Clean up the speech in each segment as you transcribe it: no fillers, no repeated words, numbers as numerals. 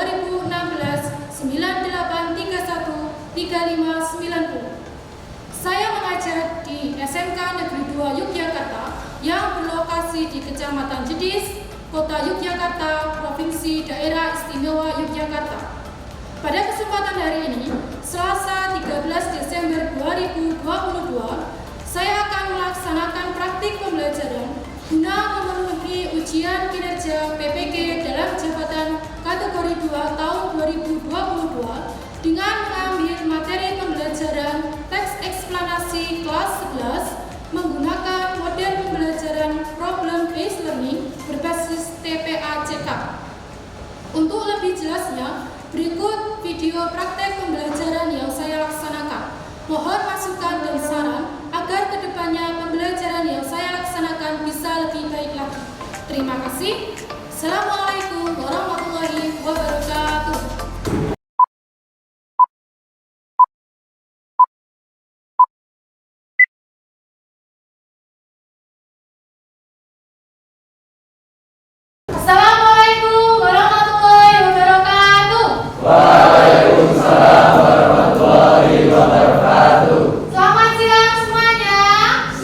2016 9831 3590. Saya mengajar di SMK Negeri 2 Yogyakarta yang berlokasi di Kecamatan Jedis, Kota Yogyakarta, Provinsi Daerah Istimewa Yogyakarta. Pada kesempatan hari ini, Selasa 13 Desember 2022, saya akan melaksanakan praktik pembelajaran guna memenuhi ujian kinerja PPG dalam jabatan kategori 2 tahun 2022 dengan mengambil materi pembelajaran teks eksplanasi kelas 11 menggunakan model pembelajaran problem based learning berbasis TPA-CK. Untuk lebih jelasnya, berikut video praktek pembelajaran yang saya laksanakan. Mohon masukan dan saran agar kedepannya pembelajaran yang saya laksanakan bisa lebih baik lagi. Terima kasih. Assalamualaikum warahmatullahi wabarakatuh. Assalamualaikum warahmatullahi wabarakatuh. Waalaikumsalam warahmatullahi wabarakatuh. Selamat siang semuanya.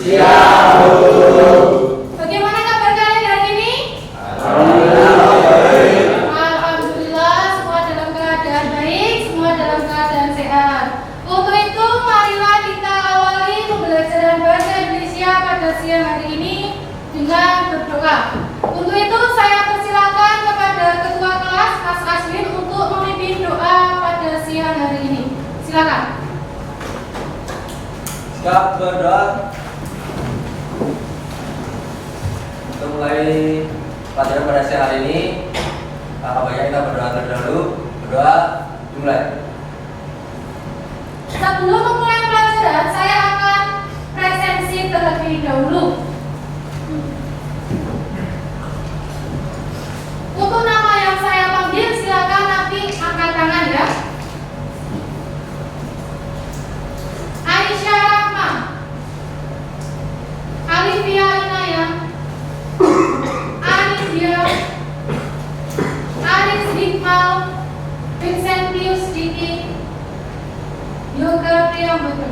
Siang, Bu. Bagaimana kabar kalian hari ini? Alhamdulillah baik. Alhamdulillah, semua dalam keadaan baik, semua dalam keadaan sehat. Untuk itu, marilah kita awali pembelajaran bahasa Indonesia pada siang hari ini dengan berdoa. Untuk itu, saya persilakan kepada Ketua Kelas, Mas Aswin, untuk memimpin doa pada siang hari ini. Silakan. Siap berdoa. Untuk mulai pelajaran pada siang hari ini, baiknya kita berdoa terlebih dahulu. Berdoa dimulai. Sebelum memulai pelajaran, saya akan presensi terlebih dahulu. Untuk nama yang saya panggil, silakan nanti angkat tangan ya. Aisyah Rahma, Alivia Inayah, Anindya, Aris Hikmal, Vincentius Diki, Yoga Priyambudra.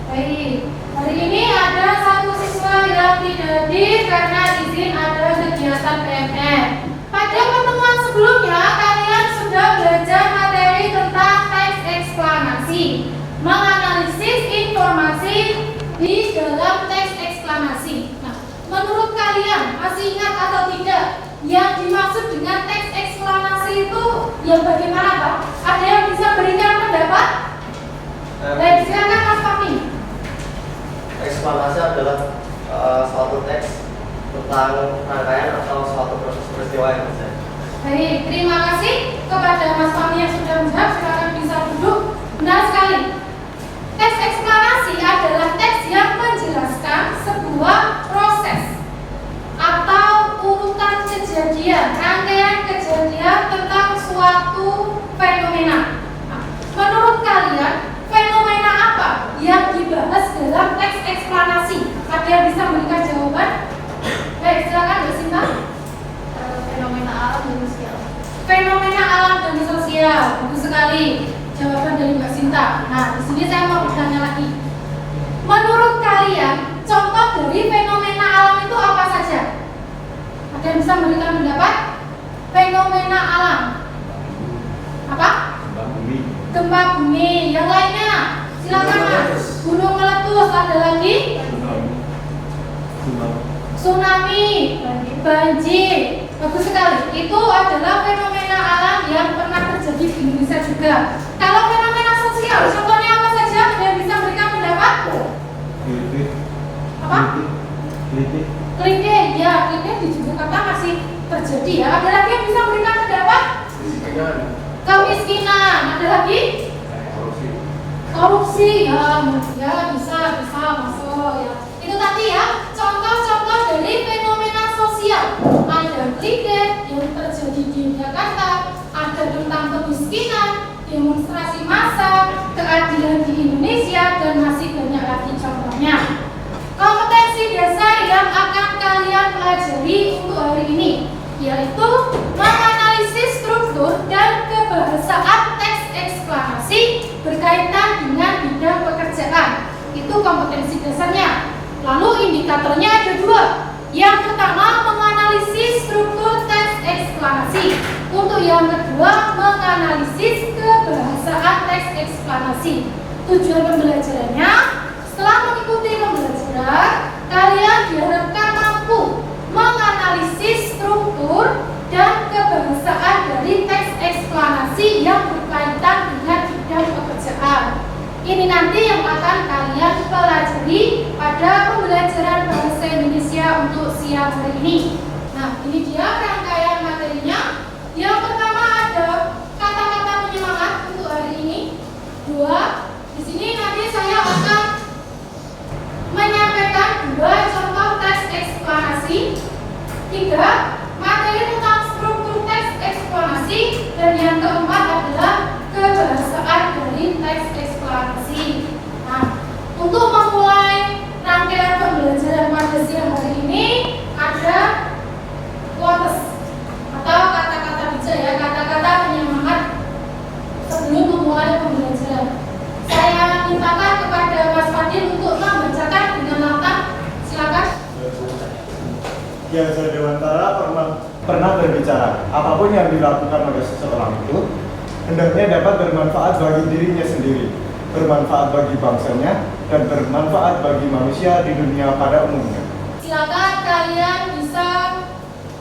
Baik, hari ini ada satu siswa yang tidak hadir karena izin ada kegiatan PMR. Pada pertemuan sebelumnya, kalian sudah belajar materi tentang teks eksplanasi, menganalisis informasi di dalam teks eksplanasi. Nah, menurut kalian masih ingat atau tidak yang dimaksud dengan teks eksplanasi itu yang bagaimana, Pak? Ada yang bisa berikan pendapat? Baik, silakan Mas Papi. Eksplanasi adalah suatu teks tentang rangkaian atau suatu proses peristiwa yang terjadi. Baik, terima kasih kepada Mas Fahmi yang sudah menjawab. Silakan bisa duduk. Benar sekali. Teks eksplanasi adalah teks yang menjelaskan sebuah proses atau urutan kejadian, rangkaian kejadian tentang suatu fenomena. Nah, menurut kalian, fenomena apa yang dibahas dalam teks eksplanasi? Ada yang bisa memberikan jawaban? Baik, silakan Mbak Sinta. Fenomena alam dan sosial. Fenomena alam dan sosial, bagus sekali jawaban dari Mbak Sinta. Nah, di sini saya mau bertanya lagi. Menurut kalian, contoh dari fenomena alam itu apa saja? Ada yang bisa memberikan pendapat? Fenomena alam. Apa? Gempa bumi. Gempa bumi. Yang lainnya, silakan Mas. Gunung meletus. Ada lagi? Tsunami, banjir, bagus sekali. Itu adalah fenomena alam yang pernah terjadi di Indonesia juga. Kalau fenomena sosial, contohnya apa saja? Ada yang bisa berikan pendapat? Apa? Kelitih, ya, kelitih di Yogyakarta masih terjadi ya. Ada lagi yang bisa berikan pendapat? Kemiskinan, ada lagi? Korupsi, ya bisa masuk ya. Itu tadi ya, contoh-contoh dari fenomena sosial. Ada kelitih yang terjadi di Jakarta, ada tentang kemiskinan, demonstrasi massa, keadilan di Indonesia, dan masih banyak lagi contohnya. Kompetensi dasar yang akan kalian pelajari untuk hari ini yaitu menganalisis struktur dan itu kompetensi dasarnya. Lalu indikatornya ada 2. Yang pertama menganalisis struktur teks eksplanasi. Untuk yang kedua menganalisis kebahasaan teks eksplanasi. Tujuan pembelajarannya, setelah mengikuti pembelajaran, kalian diharapkan mampu menganalisis struktur dan kebahasaan dari teks eksplanasi yang berkaitan dengan bidang pekerjaan. Ini nanti yang akan kalian pelajari pada pembelajaran bahasa Indonesia untuk siang hari ini. Nah, ini dia rangkaian materinya. Yang pertama ada kata-kata penyemangat untuk hari ini. 2. Di sini nanti saya akan menyampaikan 2 contoh teks eksplanasi. 3. Materi tentang struktur teks eksplanasi. Dan yang keempat adalah kebahasaan dari teks eksplanasi. Nah, untuk memulai rangkaian pembelajaran pada siang hari ini ada quotes atau kata-kata bijak ya, kata-kata penyemangat sebelum memulai pembelajaran. Saya mintakan kepada Mas Fadil untuk membacakan dengan lantang. Silakan. Ya, saya Dewantara pernah berbicara, apapun yang dilakukan oleh seseorang itu hendaknya dapat bermanfaat bagi dirinya sendiri, bermanfaat bagi bangsanya, dan bermanfaat bagi manusia di dunia pada umumnya. Silakan kalian bisa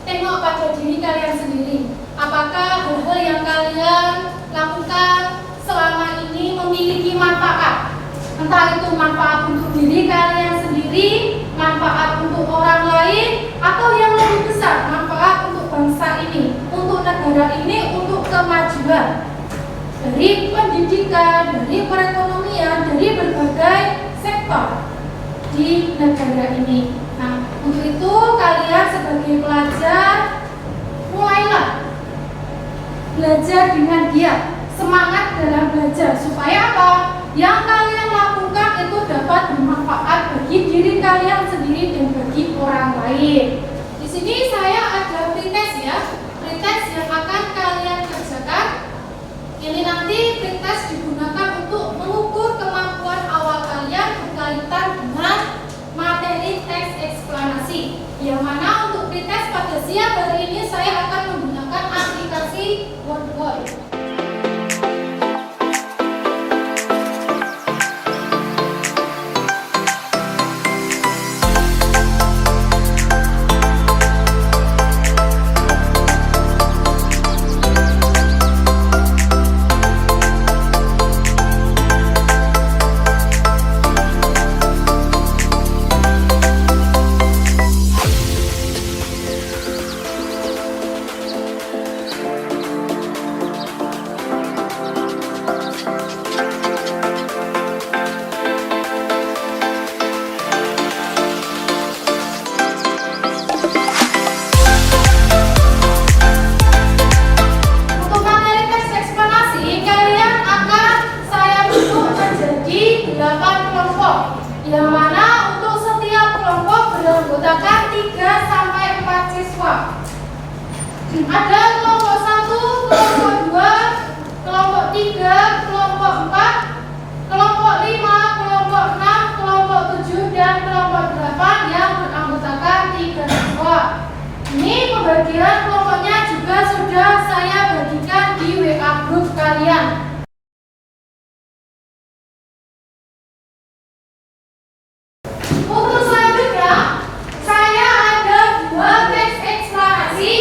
tengok pada diri kalian sendiri. Apakah hal-hal yang kalian lakukan selama ini memiliki manfaat? Entah itu manfaat untuk diri kalian sendiri, manfaat untuk orang lain, atau yang lebih besar, manfaat untuk bangsa ini, untuk negara ini, untuk kemajuan dari pendidikan, dari perekonomian, dari berbagai sektor di negara ini. Nah, untuk itu kalian sebagai pelajar mulailah belajar dengan giat, semangat dalam belajar supaya apa? Yang kalian lakukan itu dapat bermanfaat bagi diri kalian sendiri dan bagi orang lain. Di sini saya ada pretest ya, pretest yang akan kalian kerjakan. Ini nanti pretest digunakan untuk mengukur kemampuan awal kalian berkaitan dengan materi teks eksplanasi. Yang mana untuk pretest pada siang hari ini saya akan menggunakan aplikasi Wordboy. Yang mana untuk setiap kelompok beranggotakan 3 sampai 4 siswa. Ada kelompok 1, kelompok 2, kelompok 3, kelompok 4, kelompok 5, kelompok 6, kelompok 7, dan kelompok 8 yang beranggotakan 3 siswa. Ini pembagian kelompoknya juga sudah saya bagikan di WA group kalian. Untuk selanjutnya, saya ada 2 teks eksplanasi.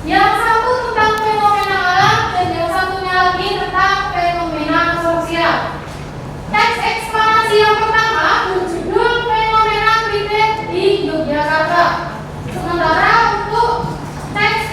Yang satu tentang fenomena alam dan yang satunya lagi tentang fenomena sosial. Teks eksplanasi yang pertama berjudul Fenomena Kritik di Yogyakarta. Sementara untuk teks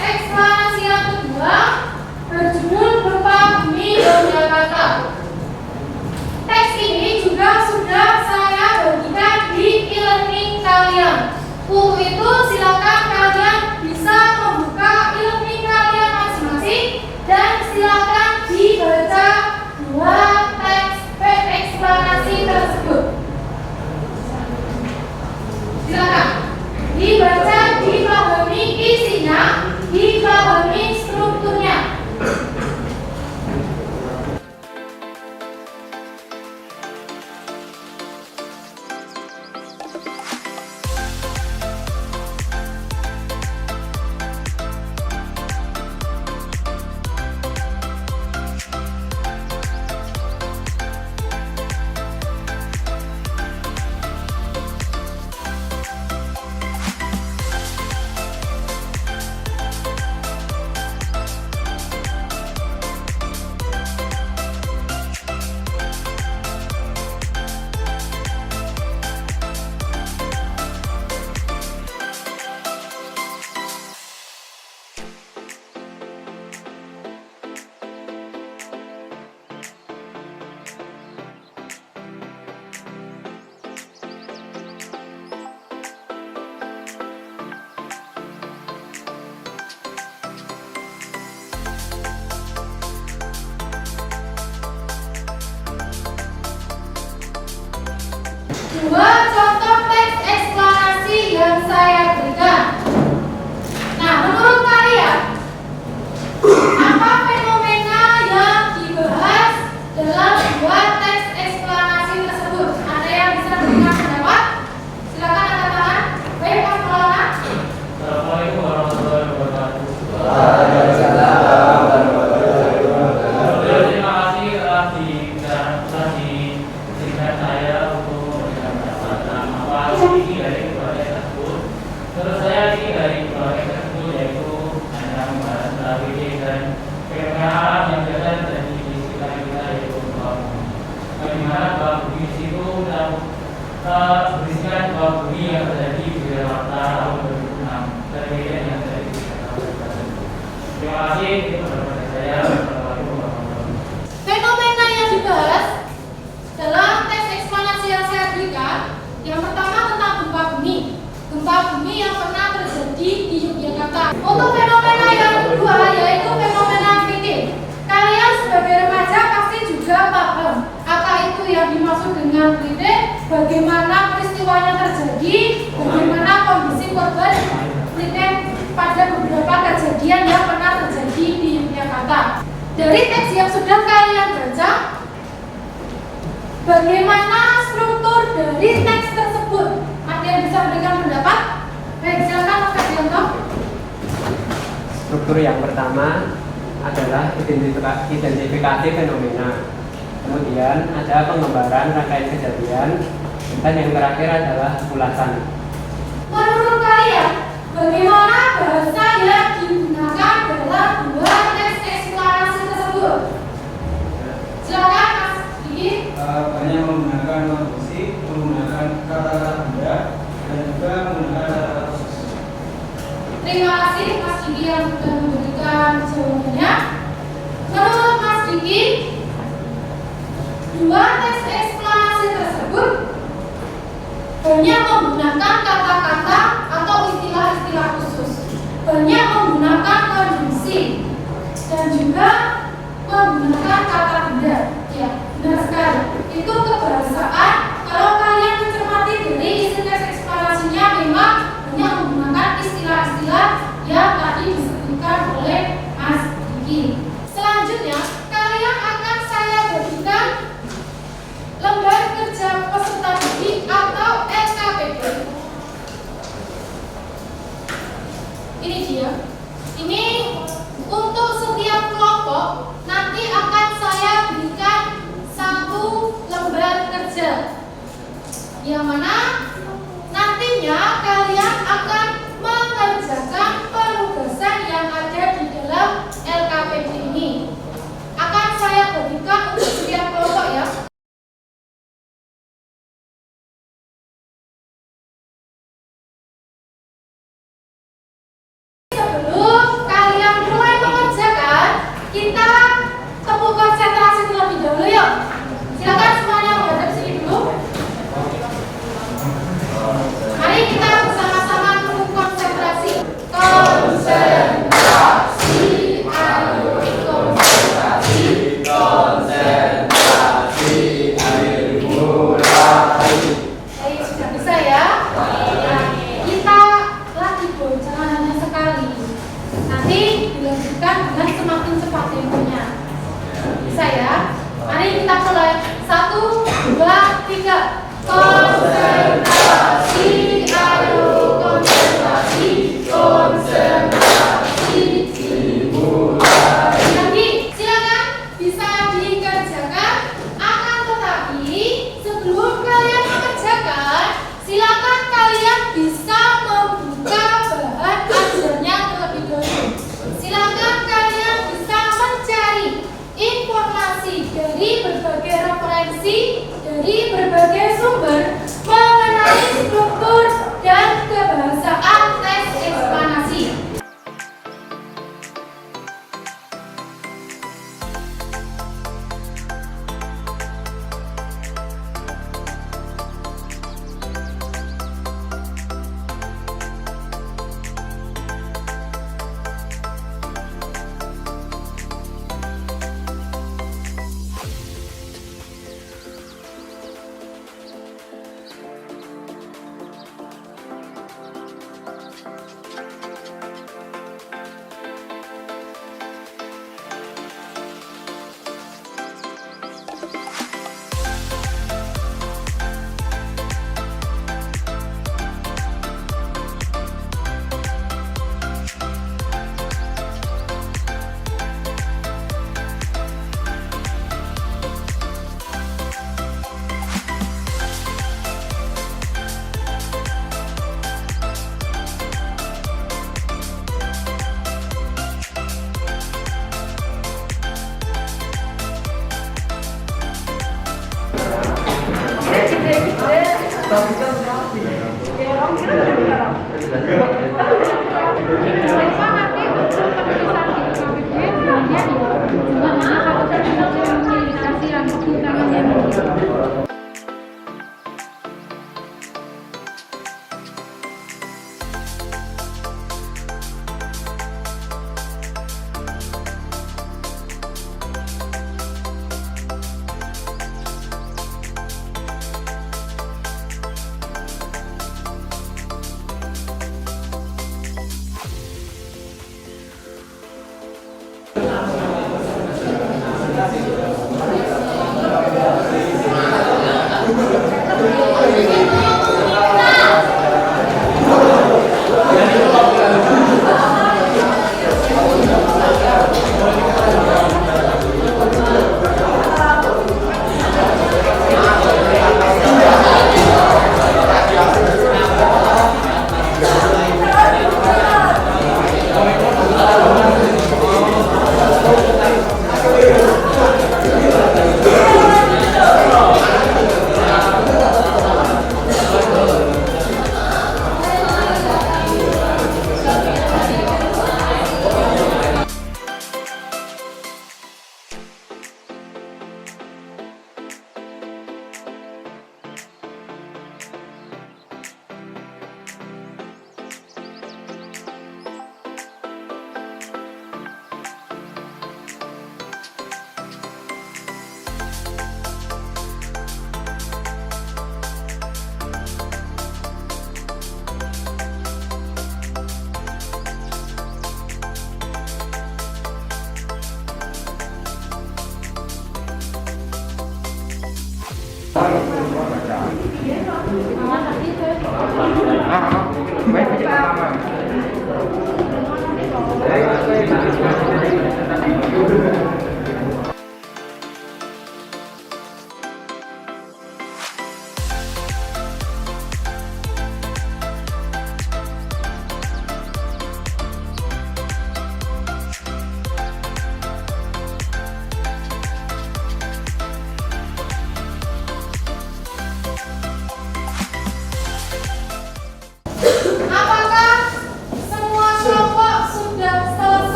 dua contoh teks eksplanasi yang saya berikan. Nah, menurut kalian, apa fenomena yang dibahas dalam dua teks eksplanasi tersebut? Ada yang bisa berikan pendapat? Silakan angkat tangan. Baik, Mas Maulana. Assalamualaikum warahmatullahi wabarakatuh. Terima kasih telah disingkat saya untuk memberikan pendapat tentang apa isi dari proyek tersebut. Menurut saya isi dari proyek tersebut yaitu hanya membahas strategi dan fenomena alam yang biasa terjadi di sekitar kita, yaitu bagaimana bahwa bumi di situ berisikan bahwa bumi yang terjadi di Jakarta tahun 2006 dan kejadian yang terjadi di Jakarta. Terima kasih. Itu pendapat saya. Assalamualaikum warahmatullahi wabarakatuh. Fenomena yang dibahas dalam teks eksplanasi yang saya berikan, yang pertama tentang gempa bumi. Gempa bumi yang pernah terjadi di Yogyakarta. Untuk fenomena yang kedua yaitu fenomena kritik. Kalian sebagai remaja pasti juga paham apa itu yang dimaksud dengan kritik, bagaimana peristiwanya terjadi, bagaimana kondisi korban kritik pada beberapa kejadian yang pernah terjadi di Yogyakarta. Dari teks yang sudah kalian baca, bagaimana struktur dari teks tersebut? Ada yang bisa berikan pendapat? Baik, silakan Mas Adianto. Struktur yang pertama adalah identifikasi fenomena. Kemudian ada pengembaraan rangkaian kejadian, dan yang terakhir adalah ulasan. Menurut kalian, bagaimana bahasa yang digunakan dalam dua teks eksplanasi tersebut? Silakan Mas Diki. Banyak menggunakan konstruksi, menggunakan kata-kata benda, dan juga menggunakan kata-kata khusus. Terima kasih Mas Diki yang sudah memberikan jawabannya. Menurut Mas Diki, dua teks eksplanasi tersebut banyak menggunakan kata-kata atau istilah-istilah khusus, banyak menggunakan konjungsi, dan juga menggunakan kata benda. Ya, benar sekali. Itu kebahasaan. Kalau kalian mencermati dari isi teks eksplanasinya, memang banyak menggunakan istilah-istilah yang tadi disebutkan oleh Mas Diki. Selanjutnya, kalian akan saya bagikan lembar kerja peserta didik atau LKPD. Ini dia. Ini untuk setiap kelompok nanti akan saya berikan satu lembar kerja, yang mana nantinya kalian akan mengerjakan penugasan yang ada di dalam LKPD ini. Akan saya bagikan untuk setiap kelompok ya. Sebelum kalian mulai mengerjakan, kita tepuk konsentrasi terlebih dahulu yuk. Silakan semuanya menghadap sini dulu. Mari kita bersama-sama tepuk konsentrasi. Konsentrasi, ayo konsentrasi. Konsentrasi, ayo mulai. Baik, sudah bisa ya? Nah, kita lagi bocoran hanya sekali. Nanti dilanjutkan dengan semakin cepat temponya. Bisa ya? Mari kita mulai. 1, 2, 3. Konsentrasi, ayo konsentrasi. Konsentrasi, dimulai. Lagi, silakan bisa dikerjakan. Akan tetapi sebelum kalian mengerjakan, silakan kalian bisa membuka bahan ajarnya terlebih dahulu. Silakan kalian bisa mencari informasi dari berbagai referensi, dari berbagai sumber mengenai struktur dan kebahasaan teks eksplanasi.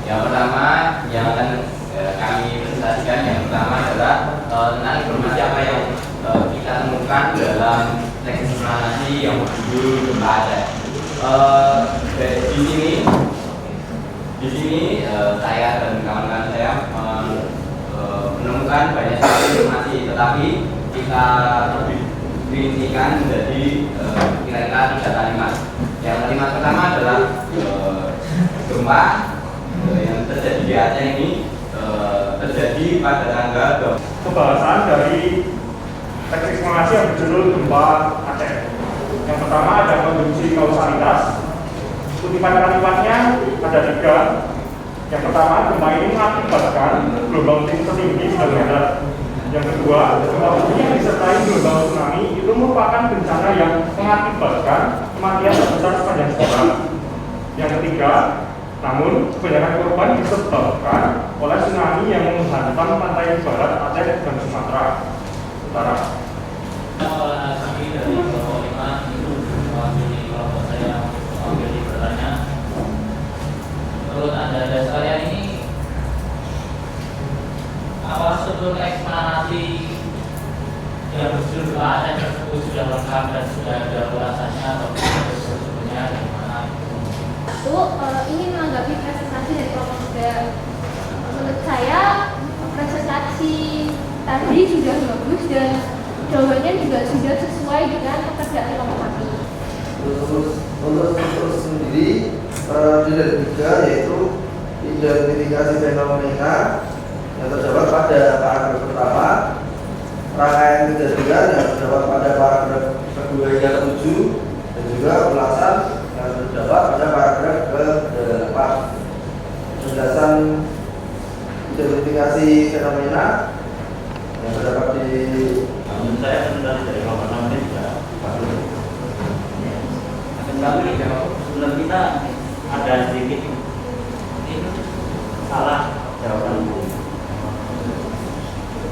Yang pertama yang akan kami presentasikan yang pertama adalah tentang informasi apa yang kita temukan dalam teks eksplanasi yang berjudul Gempa Aceh. Di sini saya dan kawan-kawan saya menemukan banyak sekali informasi, tetapi kita lebih rincikan menjadi kira-kira 3 kalimat. Yang kalimat pertama adalah gempa yang terjadi di Aceh ini terjadi pada tanggal Pembahasan dari teks eksplanasi yang berjudul Gempa Aceh. Yang pertama ada konjungsi kausalitas. Kutipan kalimatnya ada 3. Yang pertama, gempa ini mengakibatkan gelombang tertinggi 9 meter. Yang kedua, gempa bumi yang disertai gelombang tsunami itu merupakan bencana yang mengakibatkan kematian terbesar sepanjang sejarah. Yang ketiga, namun kebanyakan korban disebabkan oleh tsunami yang menghantam pantai barat Aceh dan Sumatera Utara. Kami dari kelompok 5 itu mewakili kelompok saya mewakili bertanya. Menurut Anda dan sekalian ini apa sebetulnya eksplanasi yang berjudul Gempa Aceh tersebut sudah lengkap dan sudah ada ulasannya atau sebetulnya dari mana? Ingin menanggapi presentasi dari kelompok 3. Menurut saya presentasi tadi sudah bagus dan jawabannya juga sudah sesuai dengan pekerjaan kelompok kami. Untuk sendiri dari 3 yaitu identifikasi fenomena yang terdapat pada paragraf pertama, rangkaian kejadian yang terdapat pada paragraf kedua hingga ke-7, dan juga ulasan yang terdapat pada paragraf ke-8. Penjelasan identifikasi fenomena yang terdapat di Menurut saya presentasi dari kelompok 6 ini juga bagus. Tapi sebelum kita ada sedikit ini salah jawaban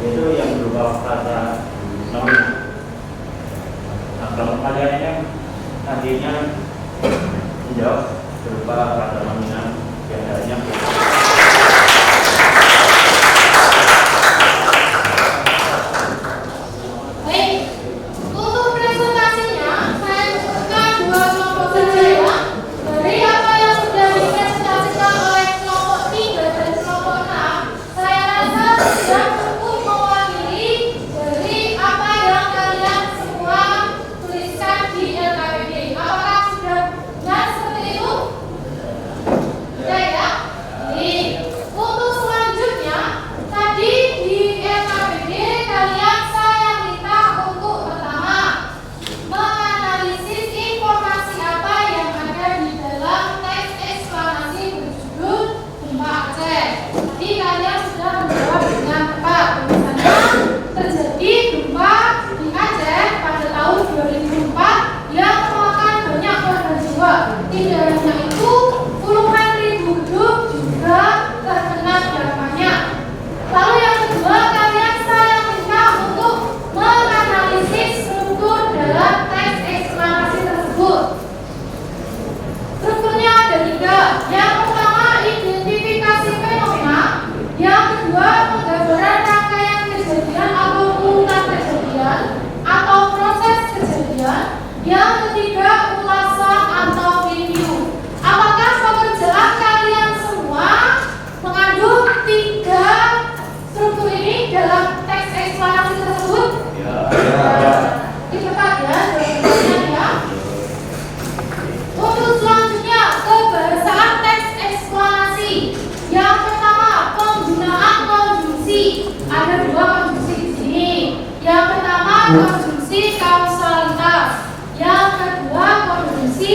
itu yang berupa kata nomina. Nah, kalau kalian ini tadinya menjawab berupa kata nomina yang adanya. Untuk presentasinya, saya butuhkan 2 kelompok saja ya. Dari apa yang sudah dipresentasikan oleh kelompok 3 dan kelompok 6, saya rasa sudah cukup mewakili dari apa yang kalian semua tuliskan di LKPD. Apakah sudah benar seperti itu? Sudah ya? Jadi, untuk selanjutnya, tadi di LKPD kalian saya minta untuk pertama menganalisis informasi apa yang ada di dalam teks eksplanasi berjudul Gempa Aceh. Jadi kalian sudah menjawab dengan tepat. Tulisannya terjadi gempa di Aceh pada tahun 2004 yang memakan banyak korban jiwa. Tidak hanya itu, puluhan ribu gedung juga terkena dampaknya. Lalu yang kedua, kalian saya minta untuk menganalisis struktur dalam teks eksplanasi tersebut. Strukturnya ada 3. Yang pertama, identifikasi fenomena. Yang kedua, penggambaran rangkaian kejadian atau urutan kejadian atau proses kejadian. Yang ketiga, ulasan atau review. Apakah pekerjaan kalian semua mengandung 3 struktur ini dalam teks eksplanasi tersebut? Cepat ya, jawabannya ya. Untuk selanjutnya, kebahasaan teks eksplanasi. Yang pertama, penggunaan konjungsi. Ada 2 konjungsi di sini. Yang pertama, konjungsi kausalitas. Yang kedua, konjungsi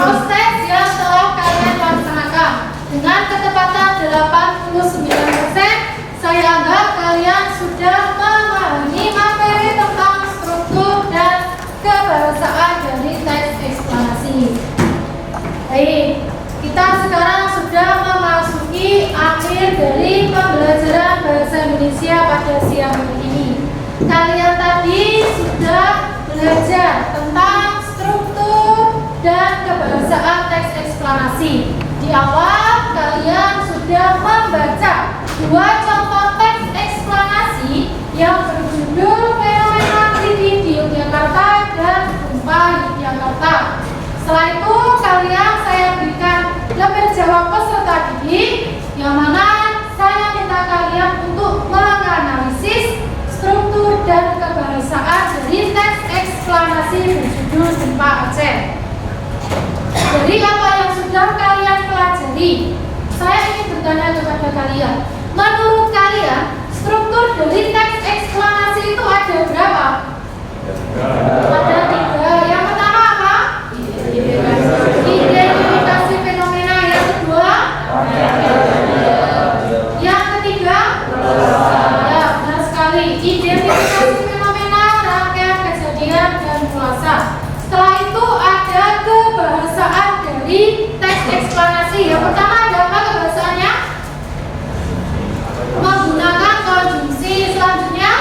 proses yang telah kalian laksanakan dengan ketepatan 89%, saya anggap kalian sudah memahami materi tentang struktur dan kebahasaan dari teks eksplanasi. Baik, kita sekarang sudah memasuki akhir dari pembelajaran bahasa Indonesia pada siang hari ini. Kalian tadi sudah belajar tentang struktur dan kebahasaan teks eksplanasi. Di awal kalian sudah membaca dua contoh teks eksplanasi yang berjudul Fenomena Gigi di Yogyakarta dan Gempa Yogyakarta. Setelah itu kalian saya berikan lembar jawab peserta didik, yang mana saya minta kalian untuk menganalisis struktur dan kebahasaan dari teks eksplanasi berjudul Gempa Aceh. Dari apa yang sudah kalian pelajari, saya ingin bertanya kepada kalian, menurut kalian struktur dari teks eksplanasi itu ada berapa? Ada 3. Yang pertama apa? Identifikasi fenomena. Yang kedua? Yang ketiga? Ya, benar sekali. Identifikasi fenomena, rangkaian kejadian, dan mulasa. Setelah itu ada kebahasaan dari teks eksplanasi. Yang pertama ada apa kebahasaannya? Menggunakan konjungsi. Selanjutnya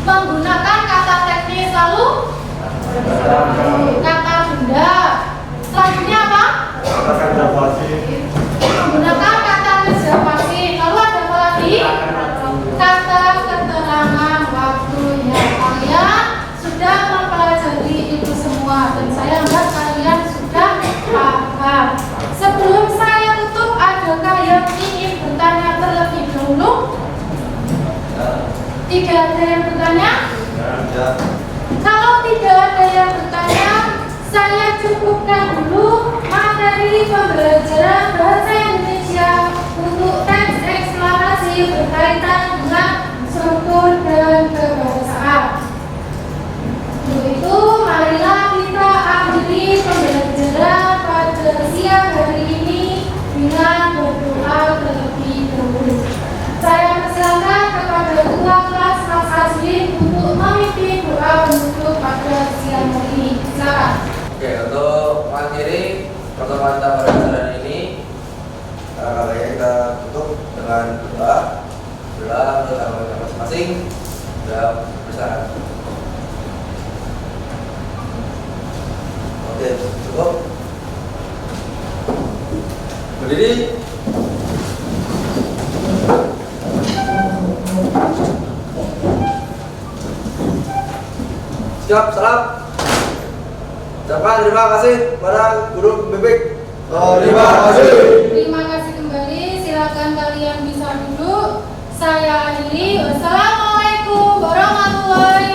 menggunakan kata teknis, lalu kata benda. Selanjutnya apa? Menggunakan kata reservasi. Lalu ada apa lagi? Kata keterangan waktu. Ya, kalian sudah mempelajari itu semua dan saya anggap kalian sudah paham. Sebelum saya tutup, adakah yang ingin bertanya terlebih dahulu? Tidak ada yang bertanya? Kalau tidak ada yang bertanya, saya cukupkan dulu materi pembelajaran bahasa Indonesia untuk teks eksplanasi berkaitan dengan struktur dan kebahasaan. Untuk itu, marilah kita akhiri pembelajaran pada siang hari ini dengan berdoa terlebih dahulu. Saya persilakan kepada Ketua Kelas Mas Azwin untuk memimpin doa penutup pada siang hari ini. Silakan. Oke, untuk mengakhiri pertemuan kita pada hari ini, kita tutup dengan doa untuk anggota masing-masing sudah bersama. Oke, cukup. Berdiri. Siap, salam. Ucapkan terima kasih pada guru pembimbing. Terima kasih. Terima kasih kembali. Silakan kalian bisa duduk. Saya akhiri. Wassalamualaikum warahmatullahi